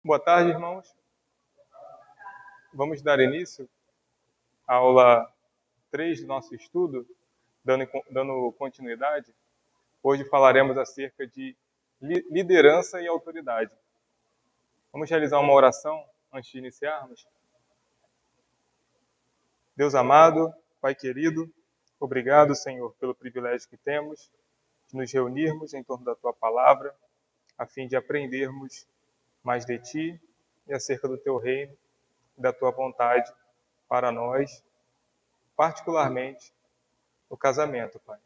Boa tarde, irmãos. Vamos dar início à aula 3 do nosso estudo, dando continuidade. Hoje falaremos acerca de liderança e autoridade. Vamos realizar uma oração antes de iniciarmos. Deus amado, Pai querido, obrigado, Senhor, pelo privilégio que temos de nos reunirmos em torno da Tua Palavra, a fim de aprendermos mais de Ti e acerca do Teu reino e da Tua vontade para nós, particularmente no casamento, Pai.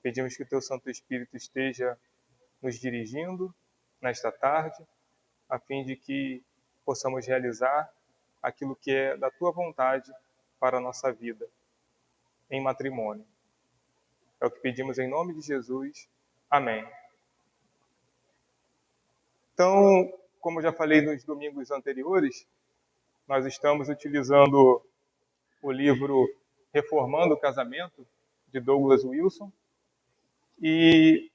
Pedimos que o Teu Santo Espírito esteja nos dirigindo nesta tarde, a fim de que possamos realizar aquilo que é da Tua vontade para a nossa vida em matrimônio. É o que pedimos em nome de Jesus. Amém. Então, como eu já falei nos domingos anteriores, nós estamos utilizando o livro Reformando o Casamento, de Douglas Wilson, e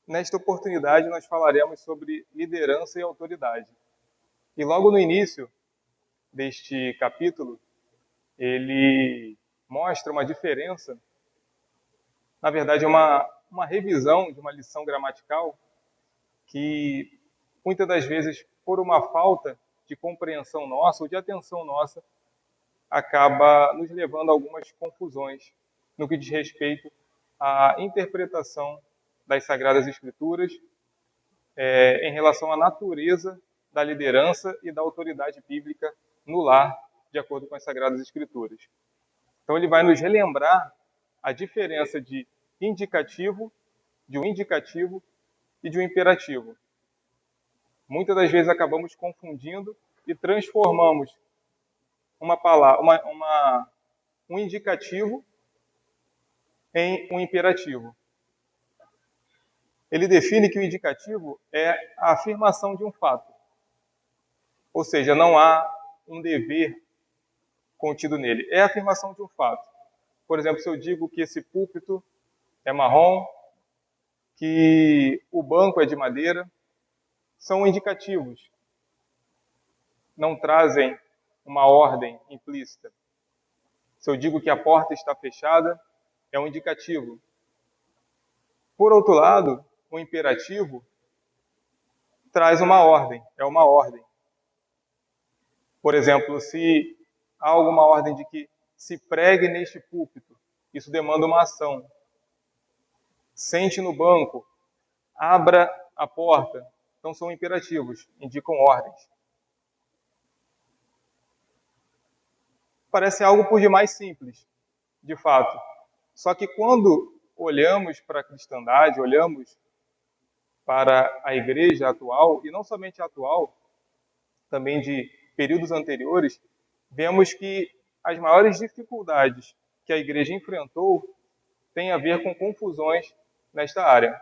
nesta oportunidade nós falaremos sobre liderança e autoridade. E logo no início deste capítulo, ele mostra uma diferença, na verdade uma revisão de uma lição gramatical que muitas das vezes, por uma falta de compreensão nossa ou de atenção nossa, acaba nos levando a algumas confusões no que diz respeito à interpretação das Sagradas Escrituras em relação à natureza da liderança e da autoridade bíblica no lar, de acordo com as Sagradas Escrituras. Então ele vai nos relembrar a diferença de um indicativo e de um imperativo. Muitas das vezes acabamos confundindo e transformamos uma palavra, um indicativo em um imperativo. Ele define que o indicativo é a afirmação de um fato. Ou seja, não há um dever contido nele. É a afirmação de um fato. Por exemplo, se eu digo que esse púlpito é marrom, que o banco é de madeira, são indicativos. Não trazem uma ordem implícita. Se eu digo que a porta está fechada, é um indicativo. Por outro lado, o imperativo traz uma ordem, é uma ordem. Por exemplo, se há alguma ordem de que se pregue neste púlpito, isso demanda uma ação. Sente no banco, abra a porta. Então são imperativos, indicam ordens. Parece algo por demais simples, de fato. Só que quando olhamos para a cristandade, olhamos para a igreja atual, e não somente a atual, também de períodos anteriores, vemos que as maiores dificuldades que a igreja enfrentou têm a ver com confusões nesta área.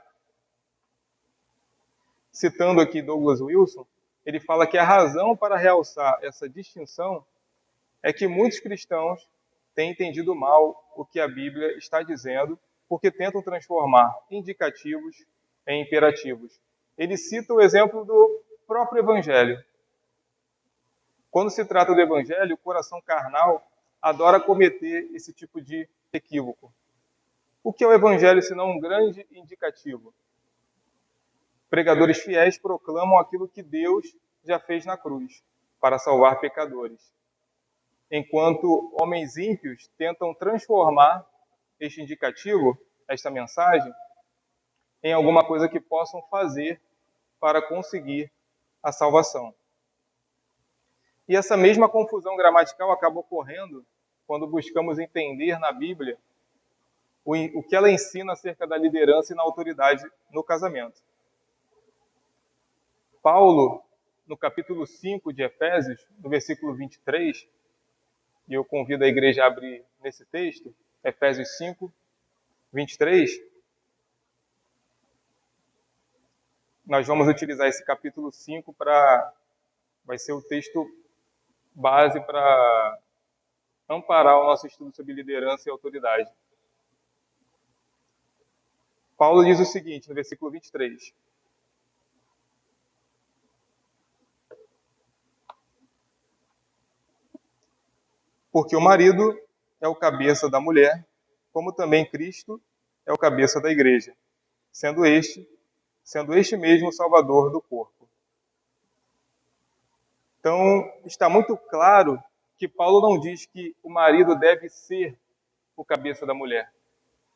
Citando aqui Douglas Wilson, ele fala que a razão para realçar essa distinção é que muitos cristãos têm entendido mal o que a Bíblia está dizendo, porque tentam transformar indicativos em imperativos. Ele cita o exemplo do próprio Evangelho. Quando se trata do Evangelho, o coração carnal adora cometer esse tipo de equívoco. O que é o Evangelho senão um grande indicativo? Pregadores fiéis proclamam aquilo que Deus já fez na cruz para salvar pecadores, enquanto homens ímpios tentam transformar este indicativo, esta mensagem, em alguma coisa que possam fazer para conseguir a salvação. E essa mesma confusão gramatical acaba ocorrendo quando buscamos entender na Bíblia o que ela ensina acerca da liderança e na autoridade no casamento. Paulo, no capítulo 5 de Efésios, no versículo 23, e eu convido a igreja a abrir nesse texto, Efésios 5, 23, nós vamos utilizar esse capítulo 5 vai ser o texto base para amparar o nosso estudo sobre liderança e autoridade. Paulo diz o seguinte, no versículo 23. Porque o marido é o cabeça da mulher, como também Cristo é o cabeça da igreja, sendo este mesmo o Salvador do corpo. Então, está muito claro que Paulo não diz que o marido deve ser o cabeça da mulher,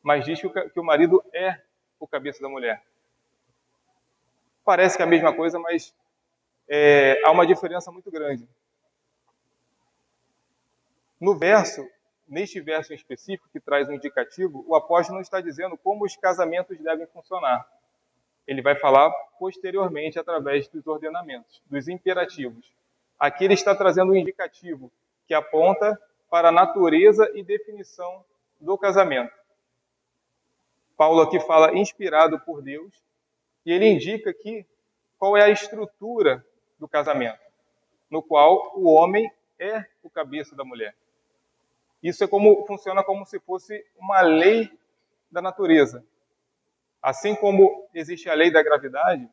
mas diz que o marido é o cabeça da mulher. Parece que é a mesma coisa, mas há uma diferença muito grande. Neste verso em específico, que traz um indicativo, o apóstolo não está dizendo como os casamentos devem funcionar. Ele vai falar posteriormente através dos ordenamentos, dos imperativos. Aqui ele está trazendo um indicativo que aponta para a natureza e definição do casamento. Paulo aqui fala inspirado por Deus e ele indica aqui qual é a estrutura do casamento, no qual o homem é o cabeça da mulher. Isso funciona como se fosse uma lei da natureza. Assim como existe a lei da gravidade,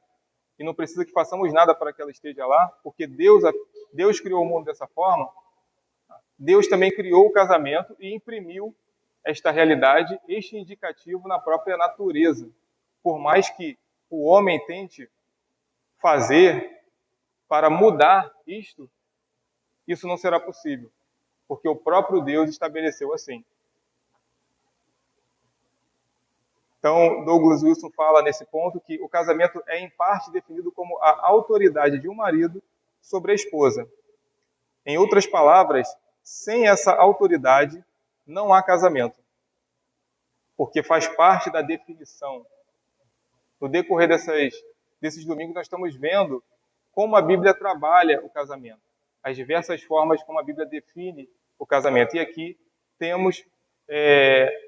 e não precisa que façamos nada para que ela esteja lá, porque Deus criou o mundo dessa forma, Deus também criou o casamento e imprimiu esta realidade, este indicativo na própria natureza. Por mais que o homem tente fazer para mudar isto, isso não será possível, porque o próprio Deus estabeleceu assim. Então, Douglas Wilson fala nesse ponto que o casamento é, em parte, definido como a autoridade de um marido sobre a esposa. Em outras palavras, sem essa autoridade, não há casamento, porque faz parte da definição. No decorrer desses domingos, nós estamos vendo como a Bíblia trabalha o casamento, as diversas formas como a Bíblia define o casamento. E aqui temos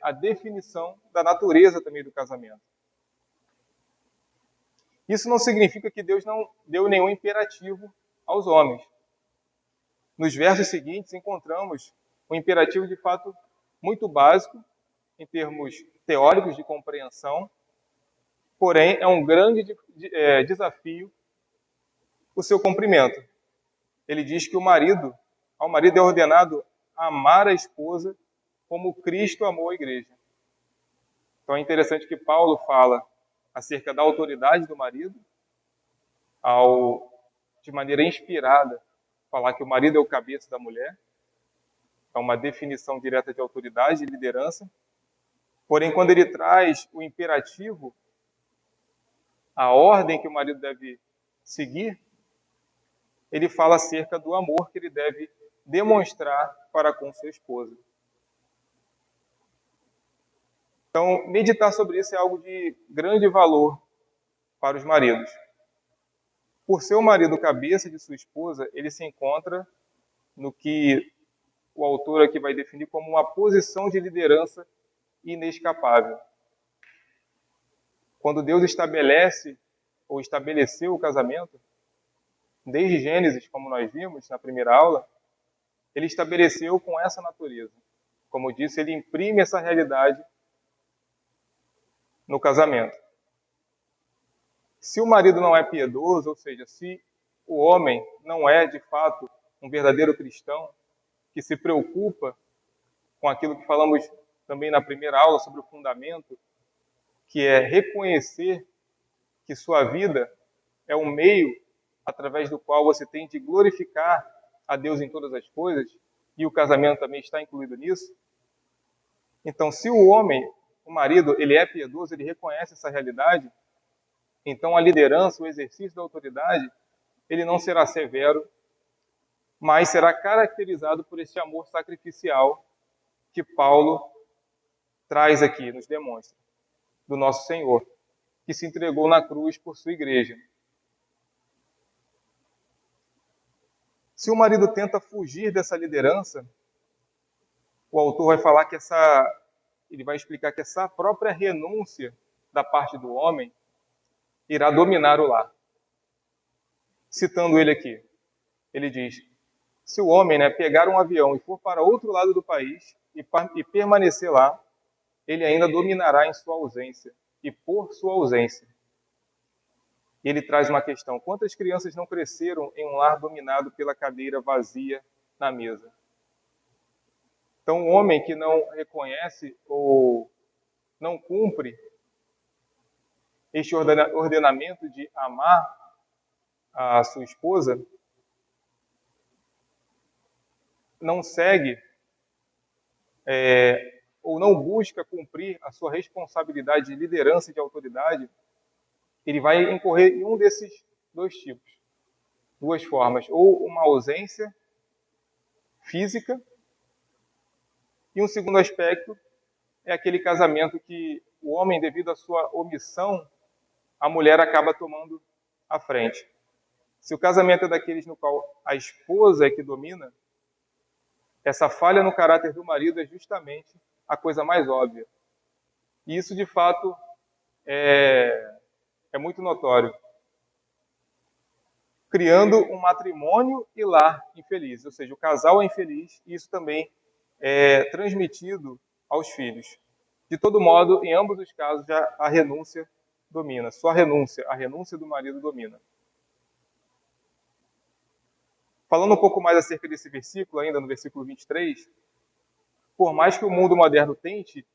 a definição da natureza também do casamento. Isso não significa que Deus não deu nenhum imperativo aos homens. Nos versos seguintes, encontramos um imperativo de fato muito básico, em termos teóricos de compreensão, porém é um grande desafio o seu cumprimento. Ele diz que ao marido é ordenado amar a esposa como Cristo amou a igreja. Então é interessante que Paulo fala acerca da autoridade do marido, de maneira inspirada, falar que o marido é o cabeça da mulher. É uma definição direta de autoridade e liderança. Porém, quando ele traz o imperativo, a ordem que o marido deve seguir, ele fala acerca do amor que ele deve demonstrar para com sua esposa. Então, meditar sobre isso é algo de grande valor para os maridos. Por ser o marido cabeça de sua esposa, ele se encontra no que o autor aqui vai definir como uma posição de liderança inescapável. Quando Deus estabelece ou estabeleceu o casamento, desde Gênesis, como nós vimos na primeira aula, ele estabeleceu com essa natureza. Como disse, ele imprime essa realidade no casamento. Se o marido não é piedoso, ou seja, se o homem não é, de fato, um verdadeiro cristão, que se preocupa com aquilo que falamos também na primeira aula sobre o fundamento, que é reconhecer que sua vida é um meio através do qual você tem de glorificar a Deus em todas as coisas, e o casamento também está incluído nisso. Então, se o marido, ele é piedoso, ele reconhece essa realidade, então a liderança, o exercício da autoridade, ele não será severo, mas será caracterizado por esse amor sacrificial que Paulo traz aqui, nos demonstra, do nosso Senhor, que se entregou na cruz por sua igreja. Se o marido tenta fugir dessa liderança, o autor vai falar que ele vai explicar que essa própria renúncia da parte do homem irá dominar o lar. Citando ele aqui, ele diz: se o homem pegar um avião e for para outro lado do país e permanecer lá, ele ainda dominará em sua ausência e por sua ausência. Ele traz uma questão: quantas crianças não cresceram em um lar dominado pela cadeira vazia na mesa? Então, o homem que não reconhece ou não cumpre este ordenamento de amar a sua esposa, não segue ou não busca cumprir a sua responsabilidade de liderança e de autoridade, ele vai incorrer em um desses dois tipos, duas formas, ou uma ausência física, e um segundo aspecto é aquele casamento que o homem, devido à sua omissão, a mulher acaba tomando a frente. Se o casamento é daqueles no qual a esposa é que domina, essa falha no caráter do marido é justamente a coisa mais óbvia. E isso, de fato, é muito notório, criando um matrimônio e lar infeliz. Ou seja, o casal é infeliz e isso também é transmitido aos filhos. De todo modo, em ambos os casos, já a renúncia domina. Só a renúncia do marido domina. Falando um pouco mais acerca desse versículo, ainda no versículo 23, por mais que o mundo moderno tente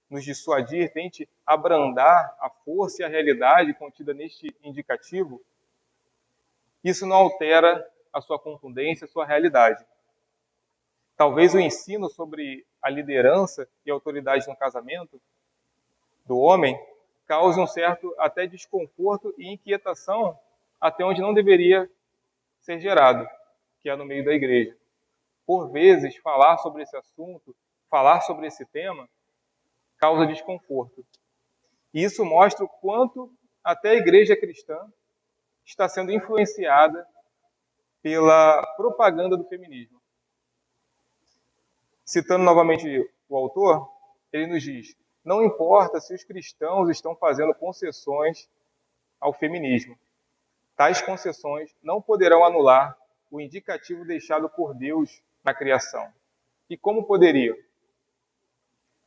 nos dissuadir, tente abrandar a força e a realidade contida neste indicativo, isso não altera a sua contundência, a sua realidade. Talvez o ensino sobre a liderança e a autoridade no casamento do homem cause um certo até desconforto e inquietação até onde não deveria ser gerado, que é no meio da igreja. Por vezes, falar sobre esse assunto, falar sobre esse tema, causa desconforto. E isso mostra o quanto até a igreja cristã está sendo influenciada pela propaganda do feminismo. Citando novamente o autor, ele nos diz: não importa se os cristãos estão fazendo concessões ao feminismo. Tais concessões não poderão anular o indicativo deixado por Deus na criação. E como poderiam?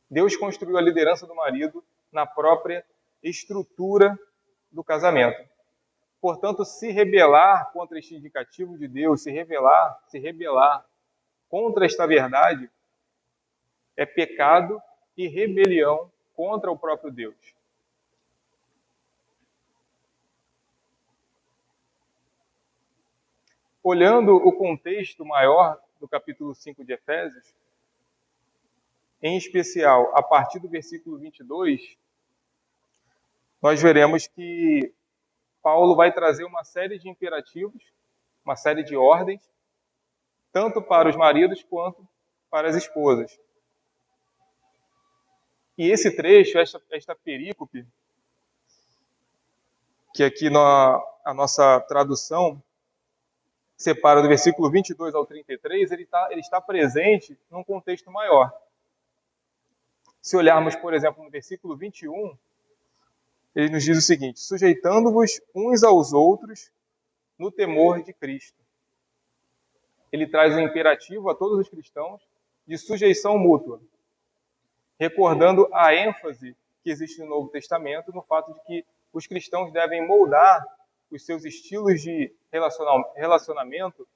Deus construiu a liderança do marido na própria estrutura do casamento. Portanto, se rebelar contra este indicativo de Deus, se rebelar contra esta verdade, é pecado e rebelião contra o próprio Deus. Olhando o contexto maior do capítulo 5 de Efésios, em especial a partir do versículo 22, nós veremos que Paulo vai trazer uma série de imperativos, uma série de ordens, tanto para os maridos quanto para as esposas. E esse trecho, esta perícope, que aqui a nossa tradução separa do versículo 22 ao 33, ele está presente num contexto maior. Se olharmos, por exemplo, no versículo 21, ele nos diz o seguinte: sujeitando-vos uns aos outros no temor de Cristo. Ele traz um imperativo a todos os cristãos de sujeição mútua, recordando a ênfase que existe no Novo Testamento no fato de que os cristãos devem moldar os seus estilos de relacionamento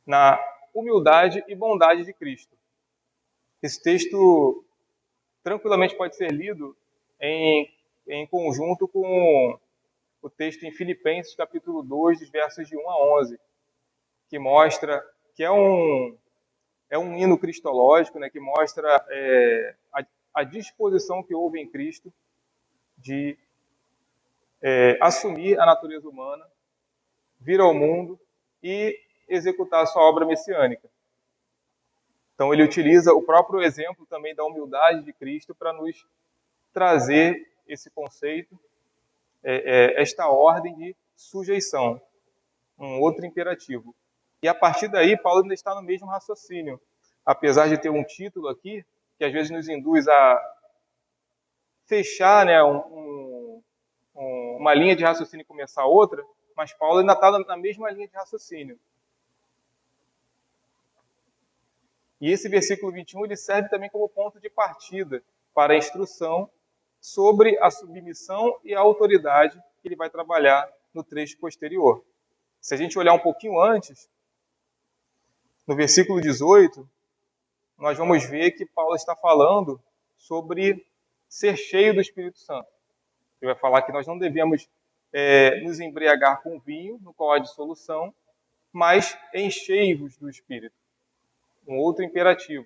na humildade e bondade de Cristo. Esse texto tranquilamente pode ser lido em conjunto com o texto em Filipenses, capítulo 2, dos versos de 1 a 11, que mostra que é um hino cristológico, né, que mostra a disposição que houve em Cristo de assumir a natureza humana, vir ao mundo e executar a sua obra messiânica. Então ele utiliza o próprio exemplo também da humildade de Cristo para nos trazer esse conceito, esta ordem de sujeição, um outro imperativo. E a partir daí, Paulo ainda está no mesmo raciocínio, apesar de ter um título aqui, que às vezes nos induz a fechar, né, uma linha de raciocínio e começar outra, mas Paulo ainda está na mesma linha de raciocínio. E esse versículo 21 ele serve também como ponto de partida para a instrução sobre a submissão e a autoridade que ele vai trabalhar no trecho posterior. Se a gente olhar um pouquinho antes, no versículo 18, nós vamos ver que Paulo está falando sobre ser cheio do Espírito Santo. Ele vai falar que nós não devemos nos embriagar com vinho, no qual há dissolução, mas enchei-vos do Espírito. Um outro imperativo,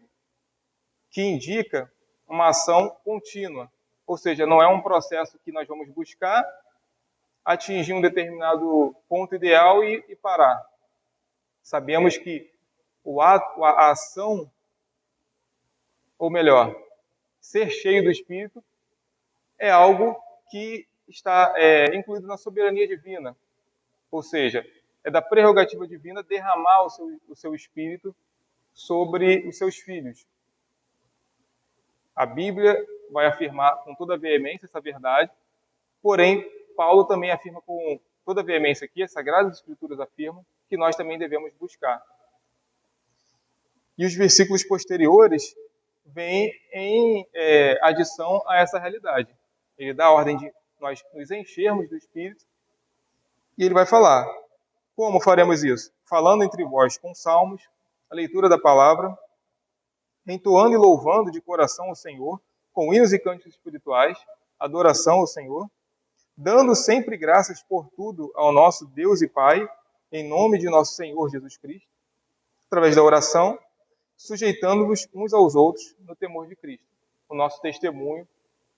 que indica uma ação contínua. Ou seja, não é um processo que nós vamos buscar, atingir um determinado ponto ideal e parar. Sabemos que a ação, ou melhor, ser cheio do Espírito, é algo que está incluído na soberania divina. Ou seja, é da prerrogativa divina derramar o seu Espírito sobre os seus filhos. A Bíblia vai afirmar com toda veemência essa verdade, porém, Paulo também afirma com toda veemência aqui, as Sagradas Escrituras afirmam, que nós também devemos buscar. E os versículos posteriores vêm em adição a essa realidade. Ele dá a ordem de nós nos enchermos do Espírito, e ele vai falar, como faremos isso? Falando entre vós com salmos, a leitura da palavra, entoando e louvando de coração ao Senhor, com hinos e cânticos espirituais, adoração ao Senhor, dando sempre graças por tudo ao nosso Deus e Pai, em nome de nosso Senhor Jesus Cristo, através da oração, sujeitando-vos uns aos outros no temor de Cristo. O nosso testemunho,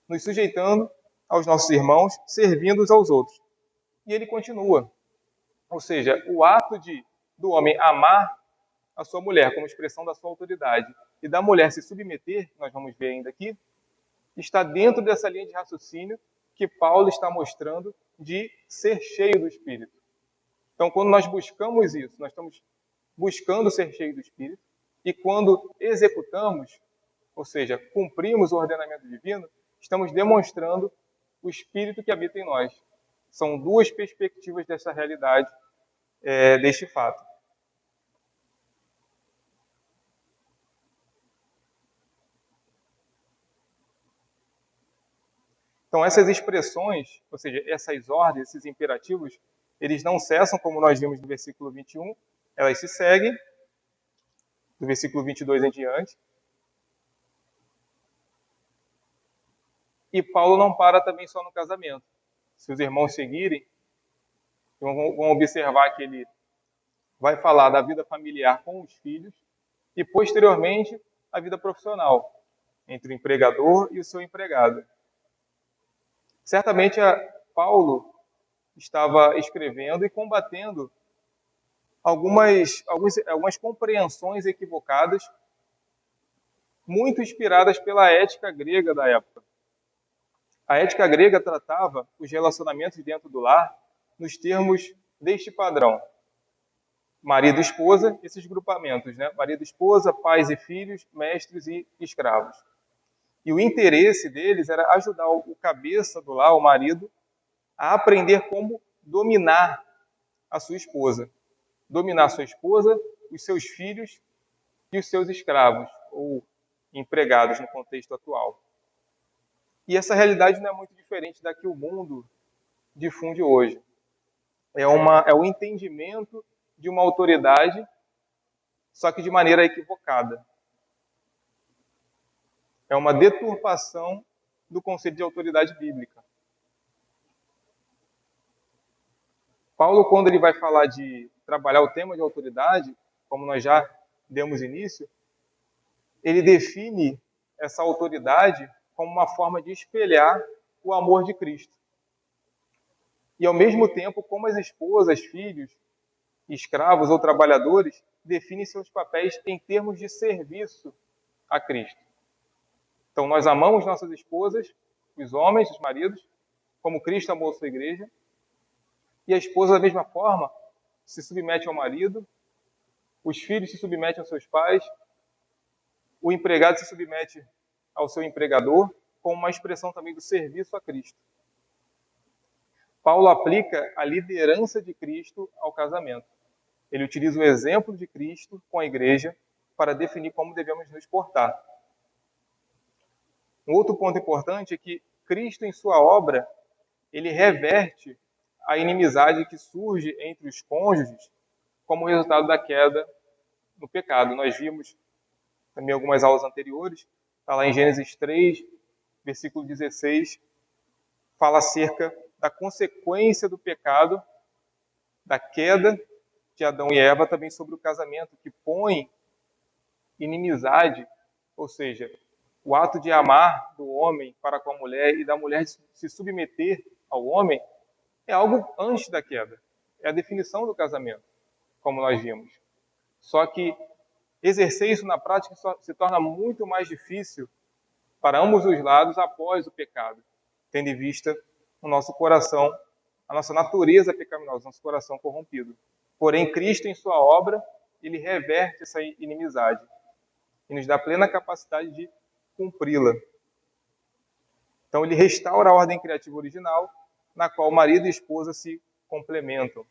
nos sujeitando aos nossos irmãos, servindo uns aos outros. E ele continua. Ou seja, o ato do homem amar a sua mulher como expressão da sua autoridade e da mulher se submeter, nós vamos ver ainda aqui, está dentro dessa linha de raciocínio que Paulo está mostrando de ser cheio do Espírito. Então, quando nós buscamos isso, nós estamos buscando ser cheio do Espírito, e quando executamos, ou seja, cumprimos o ordenamento divino, estamos demonstrando o Espírito que habita em nós. São duas perspectivas dessa realidade, deste fato. Então, essas expressões, ou seja, essas ordens, esses imperativos, eles não cessam, como nós vimos no versículo 21, elas se seguem, do versículo 22 em diante. E Paulo não para também só no casamento. Se os irmãos seguirem, vão observar que ele vai falar da vida familiar com os filhos e, posteriormente, a vida profissional, entre o empregador e o seu empregado. Certamente, Paulo estava escrevendo e combatendo algumas compreensões equivocadas, muito inspiradas pela ética grega da época. A ética grega tratava os relacionamentos dentro do lar nos termos deste padrão. Marido e esposa, esses grupamentos, né? Marido e esposa, pais e filhos, mestres e escravos. E o interesse deles era ajudar o cabeça do lar, o marido, a aprender como dominar a sua esposa. Dominar a sua esposa, os seus filhos e os seus escravos, ou empregados no contexto atual. E essa realidade não é muito diferente da que o mundo difunde hoje. É o entendimento de uma autoridade, só que de maneira equivocada. É uma deturpação do conceito de autoridade bíblica. Paulo, quando ele vai falar de trabalhar o tema de autoridade, como nós já demos início, ele define essa autoridade como uma forma de espelhar o amor de Cristo. E, ao mesmo tempo, como as esposas, filhos, escravos ou trabalhadores definem seus papéis em termos de serviço a Cristo. Então, nós amamos nossas esposas, os homens, os maridos, como Cristo amou a sua igreja, e a esposa, da mesma forma, se submete ao marido, os filhos se submetem aos seus pais, o empregado se submete ao seu empregador, como uma expressão também do serviço a Cristo. Paulo aplica a liderança de Cristo ao casamento. Ele utiliza o exemplo de Cristo com a igreja para definir como devemos nos portar. Um outro ponto importante é que Cristo, em sua obra, ele reverte a inimizade que surge entre os cônjuges como resultado da queda no pecado. Nós vimos também algumas aulas anteriores, está lá em Gênesis 3, versículo 16, fala acerca da consequência do pecado, da queda de Adão e Eva, também sobre o casamento, que põe inimizade, ou seja, o ato de amar do homem para com a mulher e da mulher se submeter ao homem é algo antes da queda. É a definição do casamento, como nós vimos. Só que exercer isso na prática se torna muito mais difícil para ambos os lados após o pecado, tendo em vista o nosso coração, a nossa natureza pecaminosa, nosso coração corrompido. Porém, Cristo, em sua obra, ele reverte essa inimizade e nos dá plena capacidade de cumpri-la. Então, ele restaura a ordem criativa original, na qual marido e esposa se complementam.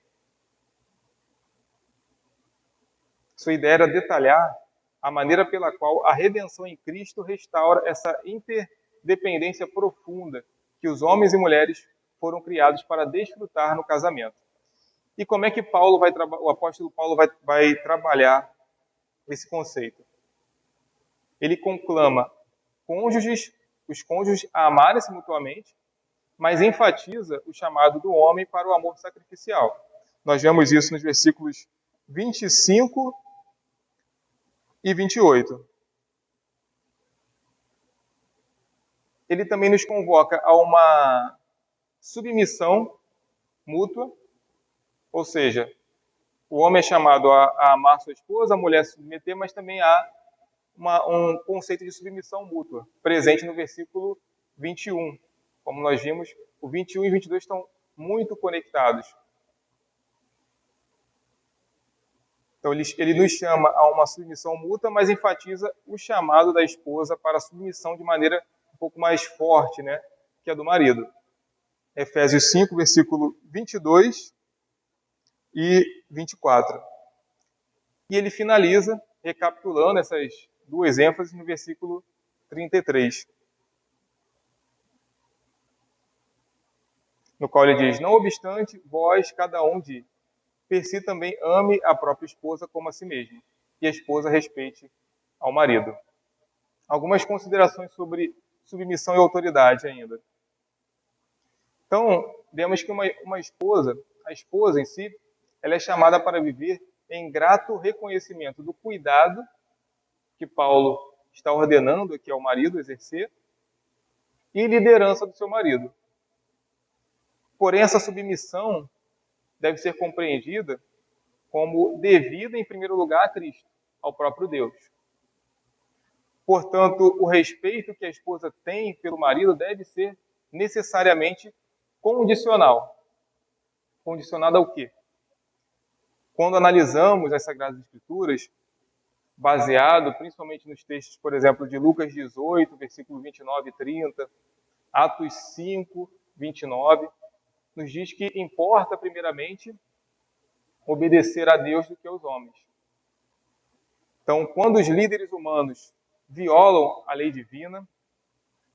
Sua ideia era detalhar a maneira pela qual a redenção em Cristo restaura essa interdependência profunda que os homens e mulheres foram criados para desfrutar no casamento. E como é que o apóstolo Paulo vai trabalhar esse conceito? Ele conclama os cônjuges a amarem-se mutuamente, mas enfatiza o chamado do homem para o amor sacrificial. Nós vemos isso nos versículos 25 e 28. Ele também nos convoca a uma submissão mútua, ou seja, o homem é chamado a amar sua esposa, a mulher a se submeter, mas também há um conceito de submissão mútua, presente no versículo 21. Como nós vimos, o 21 e 22 estão muito conectados. Então, ele nos chama a uma submissão mútua, mas enfatiza o chamado da esposa para a submissão de maneira um pouco mais forte, né, que a do marido. Efésios 5, versículo 22 e 24. E ele finaliza recapitulando essas duas ênfases no versículo 33. No qual ele diz: não obstante, vós, cada um de per si também ame a própria esposa como a si mesmo, e a esposa respeite ao marido. Algumas considerações sobre submissão e autoridade ainda. Então, vemos que a esposa em si, ela é chamada para viver em grato reconhecimento do cuidado que Paulo está ordenando aqui ao marido exercer e liderança do seu marido. Porém, essa submissão deve ser compreendida como devida, em primeiro lugar, a Cristo, ao próprio Deus. Portanto, o respeito que a esposa tem pelo marido deve ser necessariamente condicional. Condicionado ao quê? Quando analisamos as Sagradas Escrituras, baseado principalmente nos textos, por exemplo, de Lucas 18, versículo 29 e 30, Atos 5, 29, nos diz que importa, primeiramente, obedecer a Deus do que aos homens. Então, quando os líderes humanos violam a lei divina,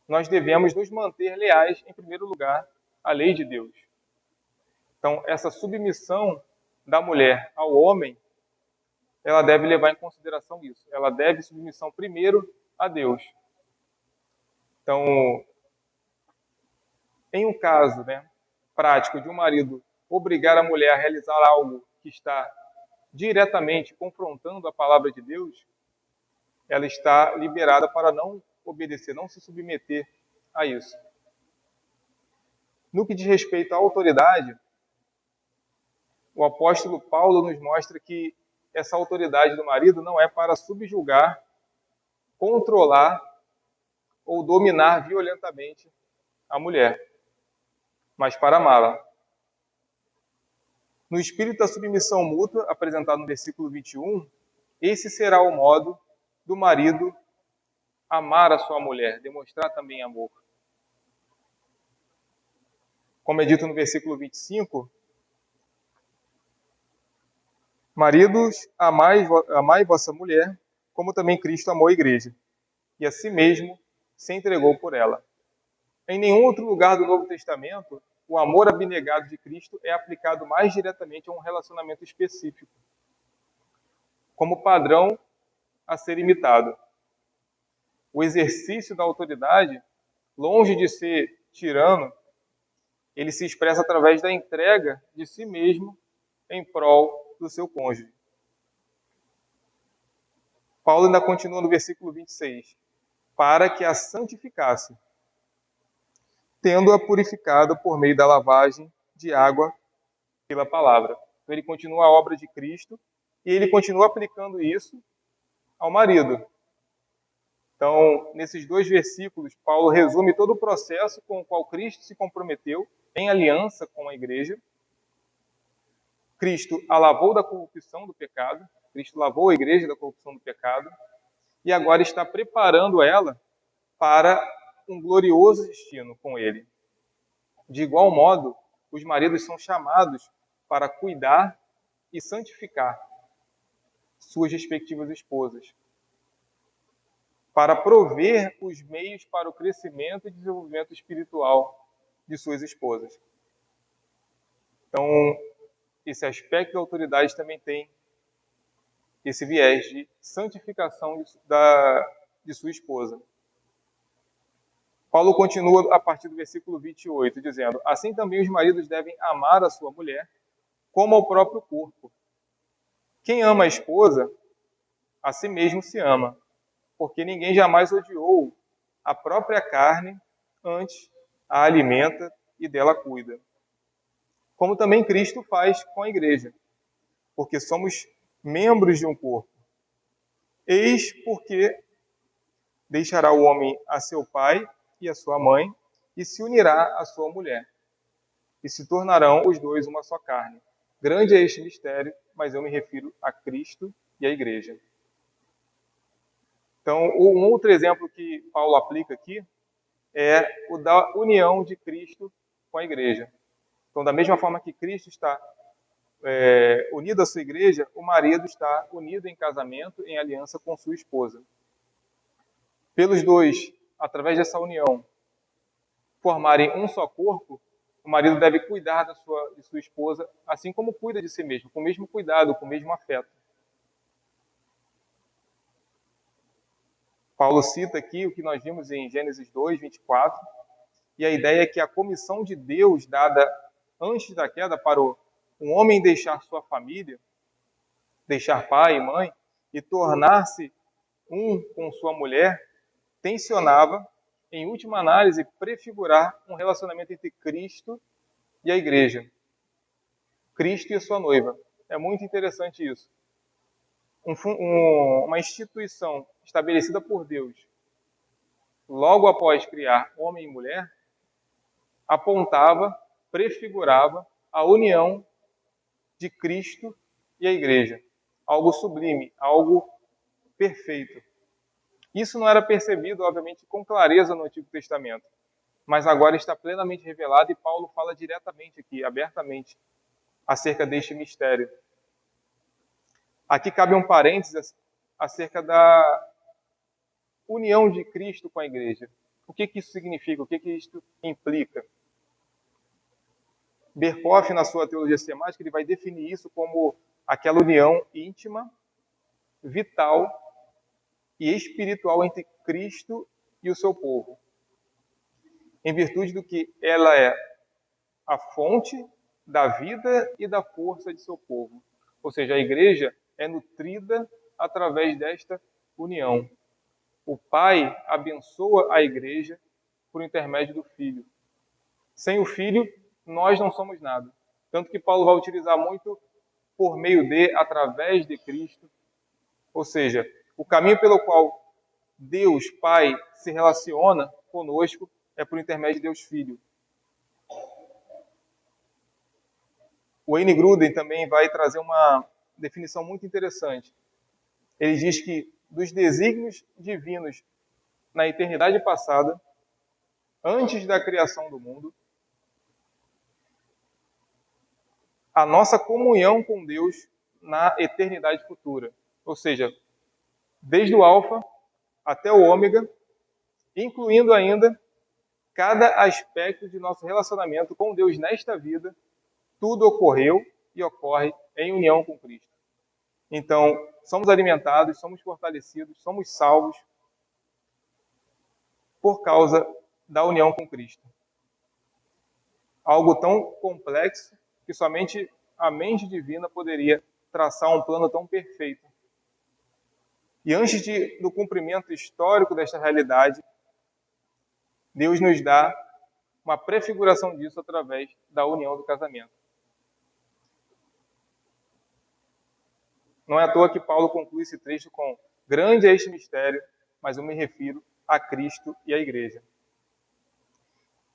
nós devemos nos manter leais, em primeiro lugar, à lei de Deus. Então, essa submissão da mulher ao homem, ela deve levar em consideração isso. Ela deve submissão primeiro a Deus. Então, em um caso, prático de um marido obrigar a mulher a realizar algo que está diretamente confrontando a palavra de Deus, ela está liberada para não obedecer, não se submeter a isso. No que diz respeito à autoridade, o apóstolo Paulo nos mostra que essa autoridade do marido não é para subjugar, controlar ou dominar violentamente a mulher, mas para amá-la. No espírito da submissão mútua, apresentado no versículo 21, esse será o modo do marido amar a sua mulher, demonstrar também amor. Como é dito no versículo 25, maridos, amai vossa mulher, como também Cristo amou a igreja, e a si mesmo se entregou por ela. Em nenhum outro lugar do Novo Testamento, o amor abnegado de Cristo é aplicado mais diretamente a um relacionamento específico, como padrão a ser imitado. O exercício da autoridade, longe de ser tirano, ele se expressa através da entrega de si mesmo em prol do seu cônjuge. Paulo ainda continua no versículo 26. Para que a santificasse, tendo-a purificado por meio da lavagem de água pela palavra. Então ele continua a obra de Cristo e ele continua aplicando isso ao marido. Então, nesses 2 versículos, Paulo resume todo o processo com o qual Cristo se comprometeu em aliança com a igreja. Cristo a lavou da corrupção do pecado, Cristo lavou a igreja da corrupção do pecado, e agora está preparando ela para um glorioso destino com ele. De igual modo, os maridos são chamados para cuidar e santificar suas respectivas esposas, para prover os meios para o crescimento e desenvolvimento espiritual de suas esposas. Então, esse aspecto da autoridade também tem esse viés de santificação de sua esposa. Paulo continua a partir do versículo 28, dizendo: assim também os maridos devem amar a sua mulher como ao próprio corpo. Quem ama a esposa, a si mesmo se ama, porque ninguém jamais odiou a própria carne, antes a alimenta e dela cuida. Como também Cristo faz com a igreja, porque somos membros de um corpo. Eis porque deixará o homem a seu pai e a sua mãe, e se unirá à sua mulher, e se tornarão os dois uma só carne. Grande é este mistério, mas eu me refiro a Cristo e à igreja. Então, um outro exemplo que Paulo aplica aqui é o da união de Cristo com a igreja. Então, da mesma forma que Cristo está unido à sua igreja, o marido está unido em casamento, em aliança com sua esposa. Pelos dois, através dessa união, formarem um só corpo, o marido deve cuidar de sua esposa, assim como cuida de si mesmo, com o mesmo cuidado, com o mesmo afeto. Paulo cita aqui o que nós vimos em Gênesis 2, 24, e a ideia é que a comissão de Deus dada antes da queda para um homem deixar sua família, deixar pai e mãe, e tornar-se um com sua mulher, tensionava, em última análise, prefigurar um relacionamento entre Cristo e a igreja. Cristo e sua noiva. É muito interessante isso. Uma instituição estabelecida por Deus, logo após criar homem e mulher, apontava, prefigurava a união de Cristo e a igreja. Algo sublime, algo perfeito. Isso não era percebido, obviamente, com clareza no Antigo Testamento, mas agora está plenamente revelado e Paulo fala diretamente aqui, abertamente, acerca deste mistério. Aqui cabe um parênteses acerca da união de Cristo com a igreja. O que isso significa? O que isso implica? Berkoff, na sua teologia sistemática, ele vai definir isso como aquela união íntima, vital e espiritual entre Cristo e o seu povo, em virtude do que ela é a fonte da vida e da força de seu povo. Ou seja, a igreja é nutrida através desta união. O Pai abençoa a igreja por intermédio do Filho. Sem o Filho, nós não somos nada. Tanto que Paulo vai utilizar muito por meio de, através de Cristo. Ou seja, o caminho pelo qual Deus, Pai, se relaciona conosco é por intermédio de Deus Filho. O Wayne Grudem também vai trazer uma definição muito interessante. Ele diz que dos desígnios divinos na eternidade passada, antes da criação do mundo, a nossa comunhão com Deus na eternidade futura. Ou seja, desde o alfa até o ômega, incluindo ainda cada aspecto de nosso relacionamento com Deus nesta vida, tudo ocorreu e ocorre em união com Cristo. Então, somos alimentados, somos fortalecidos, somos salvos por causa da união com Cristo. Algo tão complexo que somente a mente divina poderia traçar um plano tão perfeito. E antes do cumprimento histórico desta realidade, Deus nos dá uma prefiguração disso através da união do casamento. Não é à toa que Paulo conclui esse trecho com: grande é este mistério, mas eu me refiro a Cristo e à igreja.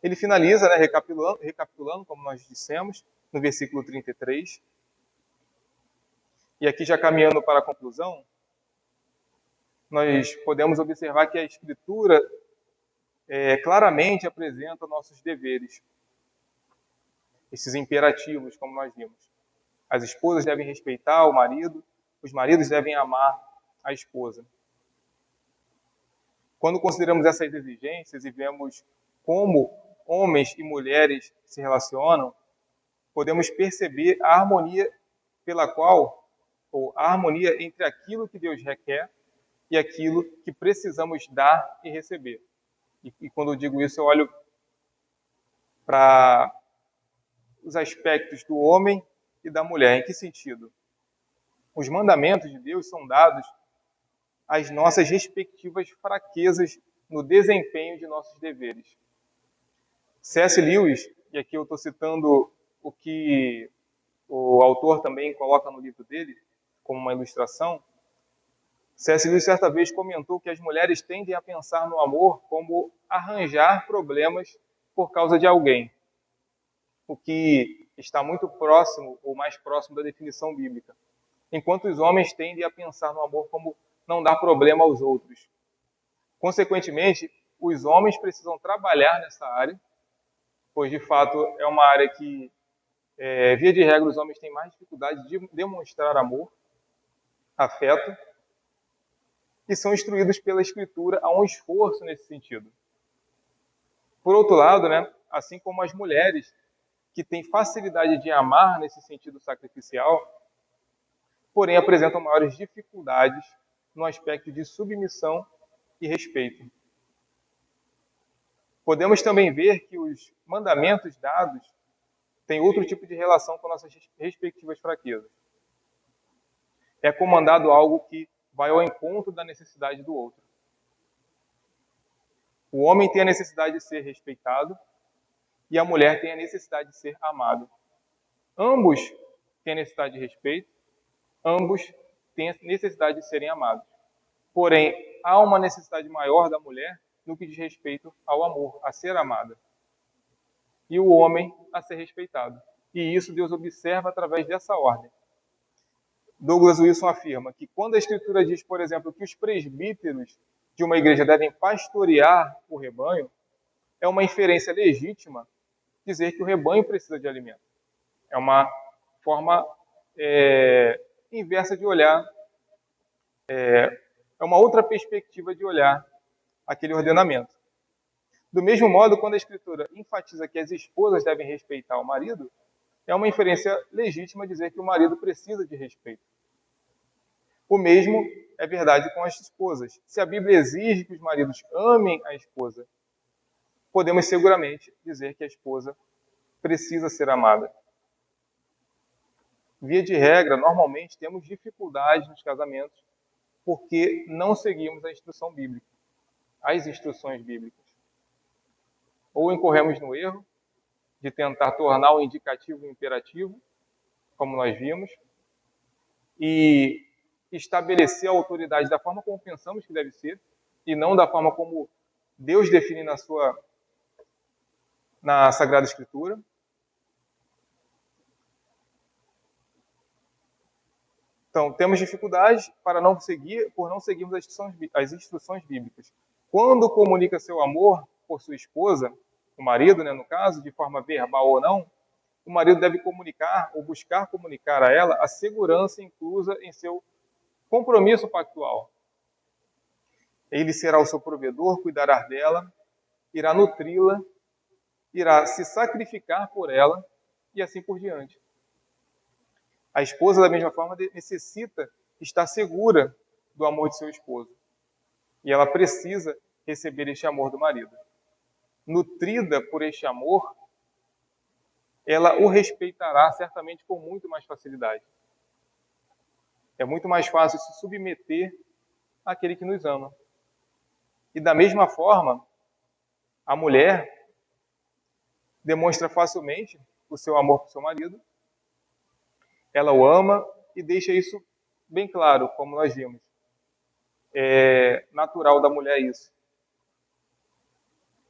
Ele finaliza, recapitulando, como nós dissemos, no versículo 33. E aqui, já caminhando para a conclusão, nós podemos observar que a Escritura claramente apresenta nossos deveres, esses imperativos, como nós vimos. As esposas devem respeitar o marido, os maridos devem amar a esposa. Quando consideramos essas exigências e vemos como homens e mulheres se relacionam, podemos perceber a harmonia ou a harmonia entre aquilo que Deus requer e aquilo que precisamos dar e receber. E quando eu digo isso, eu olho para os aspectos do homem e da mulher. Em que sentido? Os mandamentos de Deus são dados às nossas respectivas fraquezas no desempenho de nossos deveres. C.S. Lewis, e aqui eu estou citando o que o autor também coloca no livro dele, como uma ilustração, C.S. Lewis certa vez comentou que as mulheres tendem a pensar no amor como arranjar problemas por causa de alguém, o que está muito próximo ou mais próximo da definição bíblica, enquanto os homens tendem a pensar no amor como não dar problema aos outros. Consequentemente, os homens precisam trabalhar nessa área, pois de fato é uma área que, via de regra, os homens têm mais dificuldade de demonstrar amor, afeto, e são instruídos pela Escritura a um esforço nesse sentido. Por outro lado, assim como as mulheres que têm facilidade de amar nesse sentido sacrificial, porém apresentam maiores dificuldades no aspecto de submissão e respeito. Podemos também ver que os mandamentos dados têm outro tipo de relação com nossas respectivas fraquezas. É comandado algo que vai ao encontro da necessidade do outro. O homem tem a necessidade de ser respeitado e a mulher tem a necessidade de ser amada. Ambos têm a necessidade de respeito, ambos têm a necessidade de serem amados. Porém, há uma necessidade maior da mulher no que diz respeito ao amor, a ser amada. E o homem a ser respeitado. E isso Deus observa através dessa ordem. Douglas Wilson afirma que quando a Escritura diz, por exemplo, que os presbíteros de uma igreja devem pastorear o rebanho, é uma inferência legítima dizer que o rebanho precisa de alimento. É uma forma inversa de olhar, é uma outra perspectiva de olhar aquele ordenamento. Do mesmo modo, quando a Escritura enfatiza que as esposas devem respeitar o marido, é uma inferência legítima dizer que o marido precisa de respeito. O mesmo é verdade com as esposas. Se a Bíblia exige que os maridos amem a esposa, podemos seguramente dizer que a esposa precisa ser amada. Via de regra, normalmente temos dificuldades nos casamentos porque não seguimos a instrução bíblica, as instruções bíblicas. Ou incorremos no erro de tentar tornar o indicativo o imperativo, como nós vimos, e estabelecer a autoridade da forma como pensamos que deve ser, e não da forma como Deus define na Sagrada Escritura. Então, temos dificuldades por não seguirmos as instruções bíblicas. Quando comunica seu amor por sua esposa, o marido, no caso, de forma verbal ou não, o marido deve comunicar ou buscar comunicar a ela a segurança inclusa em seu compromisso pactual. Ele será o seu provedor, cuidará dela, irá nutri-la, irá se sacrificar por ela e assim por diante. A esposa, da mesma forma, necessita estar segura do amor de seu esposo. E ela precisa receber este amor do marido. Nutrida por este amor, ela o respeitará certamente com muito mais facilidade. É muito mais fácil se submeter àquele que nos ama. E da mesma forma, a mulher demonstra facilmente o seu amor por seu marido, ela o ama e deixa isso bem claro, como nós vimos. É natural da mulher isso.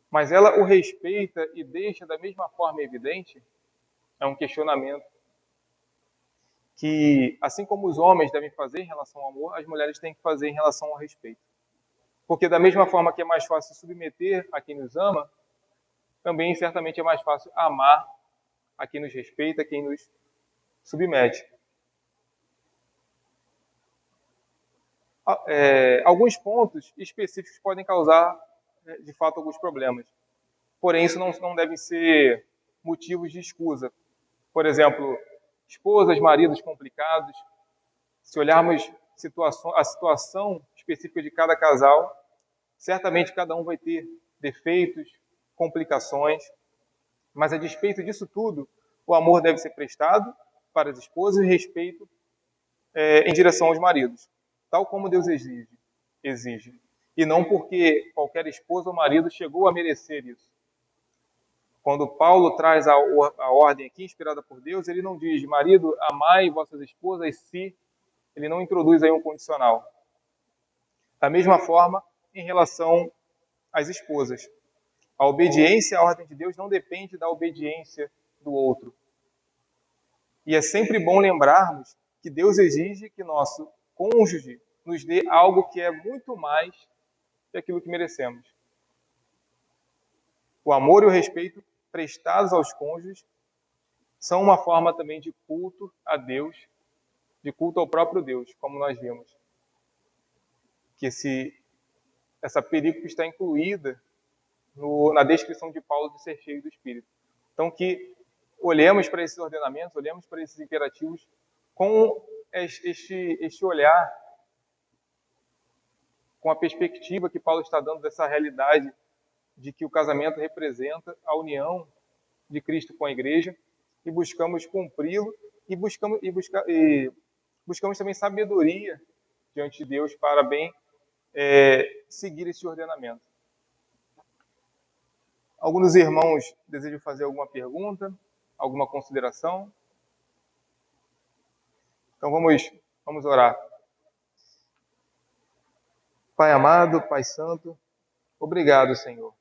Mas ela o respeita e deixa da mesma forma evidente, é um questionamento que, assim como os homens devem fazer em relação ao amor, as mulheres têm que fazer em relação ao respeito. Porque da mesma forma que é mais fácil submeter a quem nos ama, também certamente é mais fácil amar a quem nos respeita, a quem nos submete. Alguns pontos específicos podem causar, de fato, alguns problemas. Porém, isso não deve ser motivos de escusa. Por exemplo, esposas, maridos complicados. Se olharmos a situação específica de cada casal, certamente cada um vai ter defeitos, complicações, mas a despeito disso tudo, o amor deve ser prestado para as esposas e respeito em direção aos maridos, tal como Deus exige. E não porque qualquer esposa ou marido chegou a merecer isso. Quando Paulo traz a ordem aqui, inspirada por Deus, ele não diz, marido, amai vossas esposas se, ele não introduz aí um condicional. Da mesma forma, em relação às esposas. A obediência à ordem de Deus não depende da obediência do outro. E é sempre bom lembrarmos que Deus exige que nosso cônjuge nos dê algo que é muito mais que aquilo que merecemos. O amor e o respeito prestados aos cônjuges são uma forma também de culto a Deus, de culto ao próprio Deus, como nós vimos. Que essa perícope está incluída na descrição de Paulo de ser cheio do Espírito. Então, que olhemos para esses ordenamentos, olhemos para esses imperativos com este olhar, com a perspectiva que Paulo está dando dessa realidade de que o casamento representa a união de Cristo com a igreja e buscamos cumpri-lo e buscamos também sabedoria diante de Deus para bem seguir esse ordenamento. Alguns dos irmãos desejam fazer alguma pergunta, alguma consideração? Então vamos orar. Pai amado, Pai santo, obrigado, Senhor.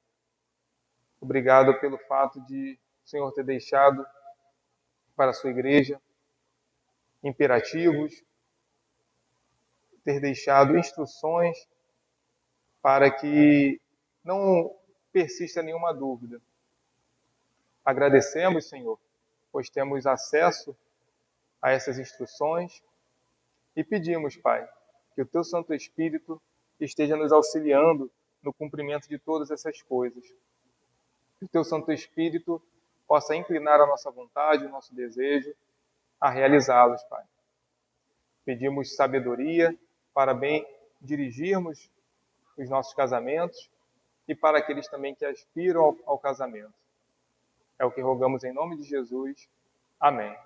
Obrigado pelo fato de o Senhor ter deixado para a sua igreja imperativos, ter deixado instruções para que não persista nenhuma dúvida. Agradecemos, Senhor, pois temos acesso a essas instruções e pedimos, Pai, que o Teu Santo Espírito esteja nos auxiliando no cumprimento de todas essas coisas. Que o Teu Santo Espírito possa inclinar a nossa vontade, o nosso desejo a realizá-los, Pai. Pedimos sabedoria para bem dirigirmos os nossos casamentos e para aqueles também que aspiram ao casamento. É o que rogamos em nome de Jesus. Amém.